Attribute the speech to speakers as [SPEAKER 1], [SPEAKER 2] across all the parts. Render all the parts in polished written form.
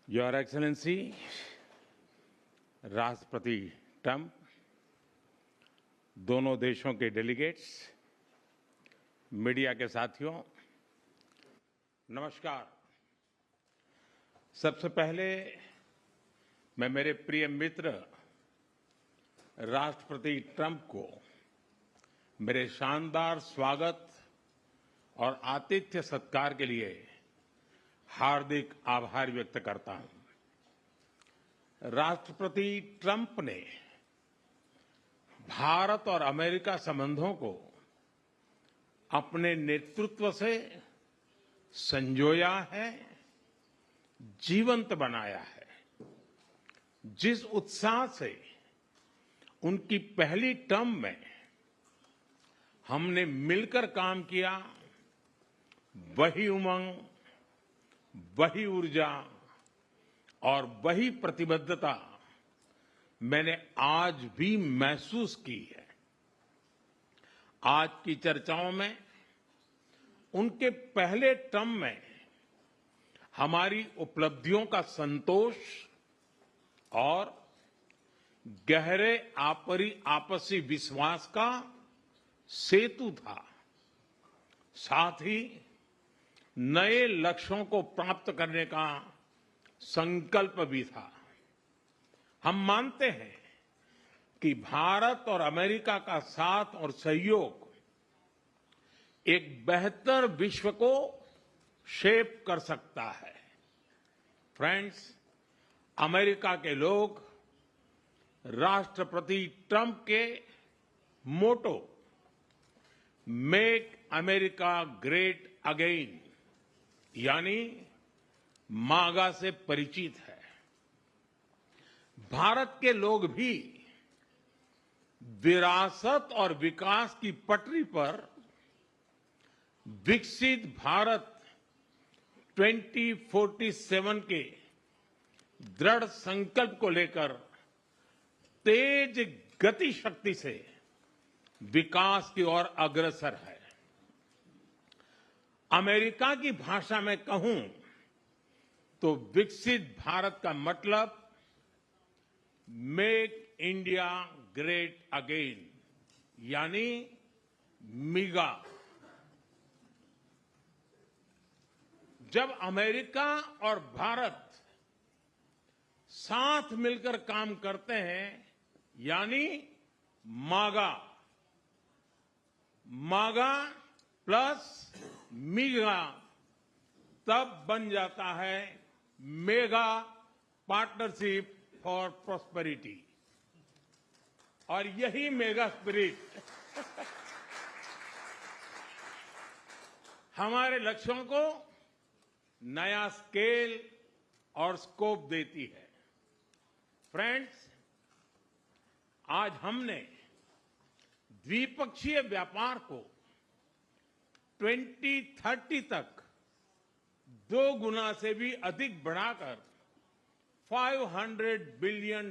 [SPEAKER 1] Your excellency राष्ट्रपति Trump, दोनों देशों के डेलीगेट्स, मीडिया के साथियों, नमस्कार। सबसे पहले मैं मेरे प्रिय मित्र राष्ट्रपति ट्रंप को मेरे शानदार स्वागत और आतिथ्य सत्कार के लिए हार्दिक आभार व्यक्त करता हूं। राष्ट्रपति ट्रंप ने भारत और अमेरिका संबंधों को अपने नेतृत्व से संजोया है, जीवंत बनाया है। जिस उत्साह से उनकी पहली टर्म में हमने मिलकर काम किया, वही उमंग, वही ऊर्जा और वही प्रतिबद्धता मैंने आज भी महसूस की है। आज की चर्चाओं में उनके पहले टर्म में हमारी उपलब्धियों का संतोष और गहरे आपसी विश्वास का सेतु था। साथ ही नए लक्ष्यों को प्राप्त करने का संकल्प भी था। हम मानते हैं कि भारत और अमेरिका का साथ और सहयोग एक बेहतर विश्व को शेप कर सकता है। फ्रेंड्स, अमेरिका के लोग राष्ट्रपति ट्रंप के मोटो मेक अमेरिका ग्रेट अगेन यानी मागा से परिचित है। भारत के लोग भी विरासत और विकास की पटरी पर विकसित भारत 2047 के दृढ़ संकल्प को लेकर तेज गति शक्ति से विकास की ओर अग्रसर है। अमेरिका की भाषा में कहूं तो विकसित भारत का मतलब मेक इंडिया ग्रेट अगेन यानी मिगा। जब अमेरिका और भारत साथ मिलकर काम करते हैं यानी मागा, मागा प्लस मिगा, तब बन जाता है मेगा पार्टनरशिप फॉर प्रॉस्पेरिटी। और यही मेगा स्पिरिट हमारे लक्ष्यों को नया स्केल और स्कोप देती है। फ्रेंड्स, आज हमने द्विपक्षीय व्यापार को 2030 तक 2 गुना से भी अधिक बढ़ाकर $500 बिलियन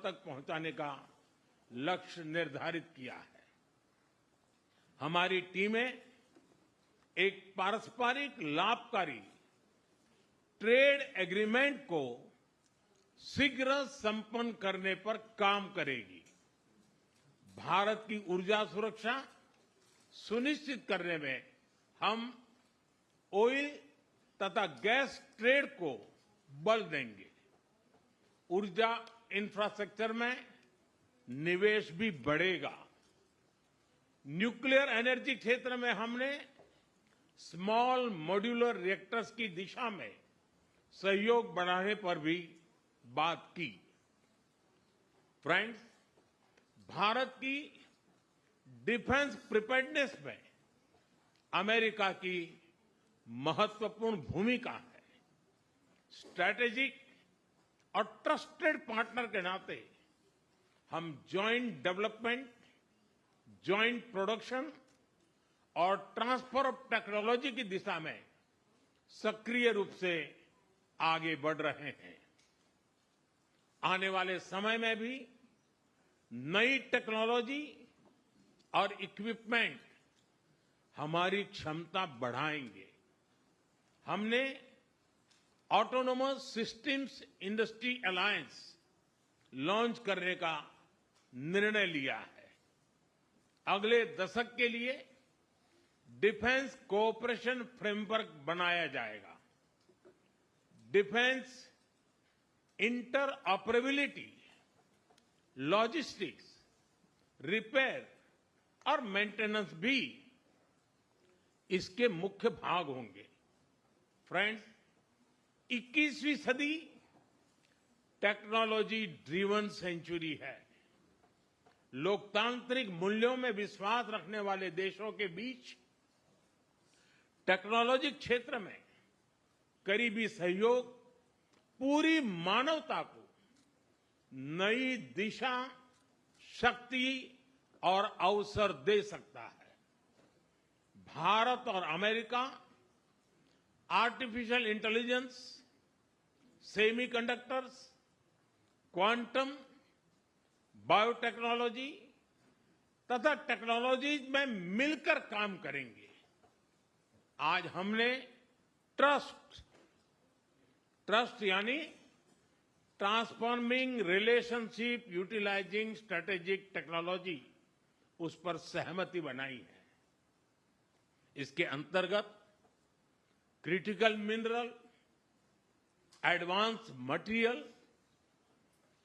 [SPEAKER 1] तक पहुंचाने का लक्ष्य निर्धारित किया है। हमारी टीमें एक पारस्परिक लाभकारी ट्रेड एग्रीमेंट को शीघ्र संपन्न करने पर काम करेगी। भारत की ऊर्जा सुरक्षा सुनिश्चित करने में हम ऑयल तथा गैस ट्रेड को बल देंगे। ऊर्जा इंफ्रास्ट्रक्चर में निवेश भी बढ़ेगा। न्यूक्लियर एनर्जी क्षेत्र में हमने स्मॉल मॉड्यूलर रिएक्टर्स की दिशा में सहयोग बढ़ाने पर भी बात की। फ्रेंड्स, भारत की डिफेंस प्रिपेयर्डनेस में अमेरिका की महत्वपूर्ण भूमिका है। स्ट्रैटेजिक और ट्रस्टेड पार्टनर के नाते हम जॉइंट डेवलपमेंट, जॉइंट प्रोडक्शन और ट्रांसफर ऑफ टेक्नोलॉजी की दिशा में सक्रिय रूप से आगे बढ़ रहे हैं। आने वाले समय में भी नई टेक्नोलॉजी और इक्विपमेंट हमारी क्षमता बढ़ाएंगे। हमने autonomous systems industry alliance launch करने का निर्णय लिया है। अगले दशक के लिए डिफेंस कोऑपरेशन फ्रेमवर्क बनाया जाएगा। डिफेंस इंटरऑपरेबिलिटी, लॉजिस्टिक्स, रिपेयर और मेंटेनेंस भी इसके मुख्य भाग होंगे। फ्रेंड्स, 21वीं सदी टेक्नोलॉजी ड्रिवन सेंचुरी है। लोकतांत्रिक मूल्यों में विश्वास रखने वाले देशों के बीच टेक्नोलॉजी क्षेत्र में करीबी सहयोग पूरी मानवता को नई दिशा, शक्ति और अवसर दे सकता है। भारत और America artificial intelligence, semiconductors, quantum, biotechnology तथा टेक्नोलॉजीज में मिलकर काम करेंगे। आज हमने ट्रस्ट यानी transforming relationship utilising strategic technology, उस पर सहमति बनाई है। इसके अंतर्गत क्रिटिकल मिनरल, एडवांस मटेरियल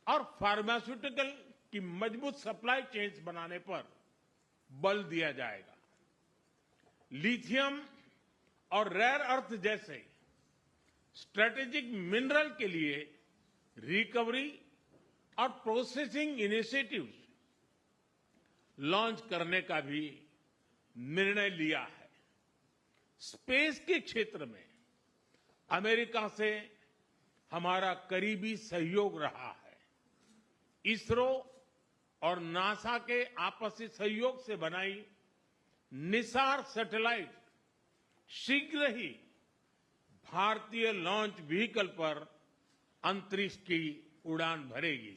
[SPEAKER 1] और फार्मास्यूटिकल की मजबूत सप्लाई चेन्स बनाने पर बल दिया जाएगा। लिथियम और रेयर अर्थ जैसे स्ट्रेटेजिक मिनरल के लिए रिकवरी और प्रोसेसिंग इनिशिएटिव्स लॉन्च करने का भी निर्णय लिया है। स्पेस के क्षेत्र में अमेरिका से हमारा करीबी सहयोग रहा है। इसरो और नासा के आपसी सहयोग से बनाई निसार सैटेलाइट शीघ्र ही भारतीय लॉन्च व्हीकल पर अंतरिक्ष की उड़ान भरेगी।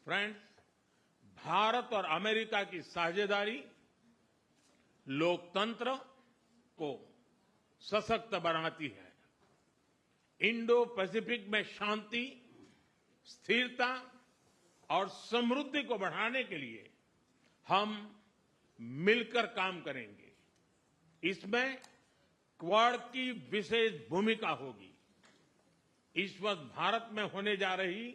[SPEAKER 1] फ्रेंड्स, भारत और अमेरिका की साझेदारी लोकतंत्र को सशक्त बनाती है। इंडो पैसिफिक में शांति, स्थिरता और समृद्धि को बढ़ाने के लिए हम मिलकर काम करेंगे। इसमें क्वाड की विशेष भूमिका होगी। इस वर्ष भारत में होने जा रही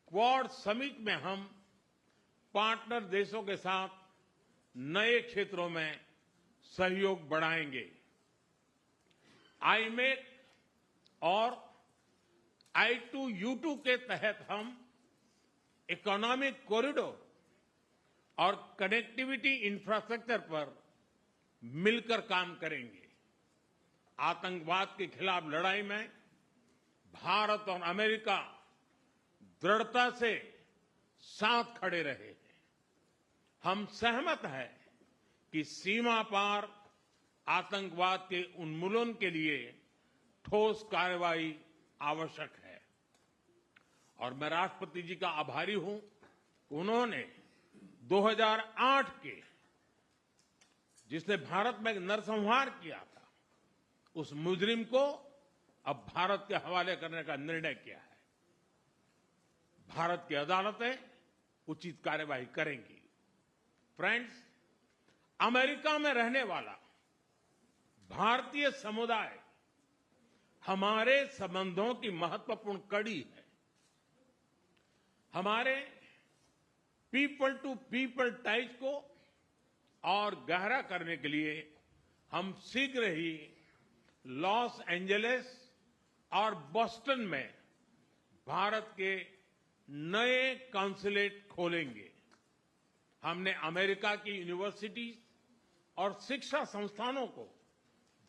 [SPEAKER 1] क्वाड समिट में हम पार्टनर देशों के साथ नए क्षेत्रों में सहयोग बढ़ाएंगे। आईमेक और I2U2 के तहत हम इकोनॉमिक कॉरिडोर और कनेक्टिविटी इंफ्रास्ट्रक्चर पर मिलकर काम करेंगे। आतंकवाद के खिलाफ लड़ाई में भारत और अमेरिका दृढ़ता से साथ खड़े रहे हैं। हम सहमत हैं कि सीमा पार आतंकवाद के उन्मूलन के लिए ठोस कार्रवाई आवश्यक है। और मैं राष्ट्रपति जी का आभारी हूं, उन्होंने 2008 के जिसने भारत में नरसंहार किया था, उस मुजरिम को अब भारत के हवाले करने का निर्णय किया है। भारत की अदालतें उचित कार्यवाही करेंगी। फ्रेंड्स, अमेरिका में रहने वाला भारतीय समुदाय हमारे संबंधों की महत्वपूर्ण कड़ी है। हमारे पीपल टू पीपल टाइज को और गहरा करने के लिए हम शीघ्र ही लॉस एंजलिस और बोस्टन में भारत के नए कॉन्सुलेट खोलेंगे। हमने अमेरिका की यूनिवर्सिटीज और शिक्षा संस्थानों को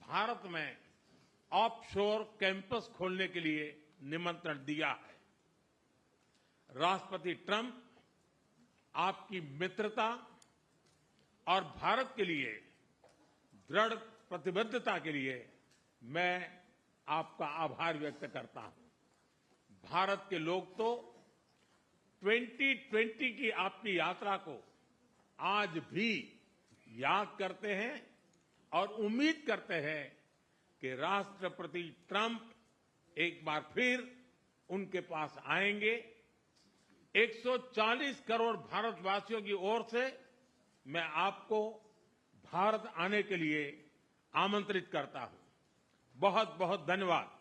[SPEAKER 1] भारत में ऑफशोर कैंपस खोलने के लिए निमंत्रण दिया है। राष्ट्रपति ट्रंप आपकी मित्रता और भारत के लिए दृढ़ प्रतिबद्धता के लिए मैं आपका आभार व्यक्त करता हूं। भारत के लोग तो 2020 की आपकी यात्रा को आज भी याद करते हैं और उम्मीद करते हैं कि राष्ट्रपति ट्रंप एक बार फिर उनके पास आएंगे। 140 करोड़ भारतवासियों की ओर से मैं आपको भारत आने के लिए आमंत्रित करता हूं। बहुत बहुत धन्यवाद।